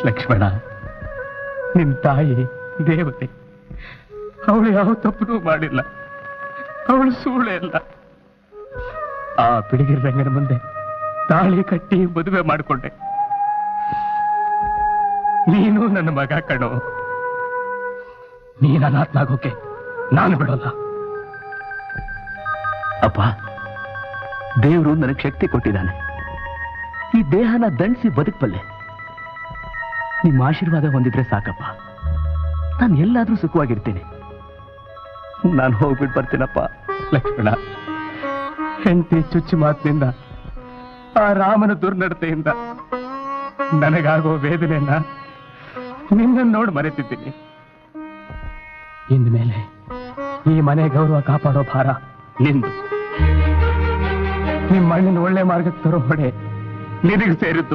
ಲಕ್ಷ್ಮಣ, ನಿನ್ ತಾಯಿ ದೇವತೆ. ಅವಳು ಯಾವ ತಪ್ಪು ಮಾಡಿಲ್ಲ. ಅವಳು ಸುಳ್ಳೆ ಅಲ್ಲ. ಆ ಬಿಳಿಗಿರಿ ರಂಗನ ಮುಂದೆ ತಾಳಿ ಕಟ್ಟಿ ಮದುವೆ ಮಾಡಿಕೊಂಡೆ. ನೀನು ನನ್ನ ಮಗ ಕಣೋ. ನೀನ ಅನಾಥನಾಗೋಕೆ ನಾನು ಬಿಡೋಲ್ಲ. ಅಪ್ಪ, ದೇವರು ನನಗೆ ಶಕ್ತಿ ಕೊಟ್ಟಿದ್ದಾನೆ. ಈ ದೇಹನ ದಂಡಿಸಿ ಬದುಕಬಲ್ಲೆ. ನಿಮ್ಮ ಆಶೀರ್ವಾದ ಹೊಂದಿದ್ರೆ ಸಾಕಪ್ಪ. ನಾನು ಎಲ್ಲಾದ್ರೂ ಸುಖವಾಗಿರ್ತೀನಿ. ನಾನು ಹೋಗ್ಬಿಟ್ಟು ಬರ್ತೀನಪ್ಪ. ಲಕ್ಷ್ಮಣ, ಹೆಂಡತಿ ಚುಚ್ಚು ಮಾತಿನಿಂದ, ಆ ರಾಮನ ದುರ್ನಡತೆಯಿಂದ ನನಗಾಗೋ ವೇದನೆಯನ್ನ ನಿನ್ನನ್ನು ನೋಡಿ ಮರೆತಿದ್ದೀನಿ. ಇನ್ಮೇಲೆ ಈ ಮನೆ ಗೌರವ ಕಾಪಾಡೋ ಭಾರ ನಿಂದು. ನಿಮ್ಮ ಮಣ್ಣಿನ ಒಳ್ಳೆ ಮಾರ್ಗಕ್ಕೆ ತರೋ ಹೊಣೆ ನಿನಗೆ ಸೇರಿದ್ದು.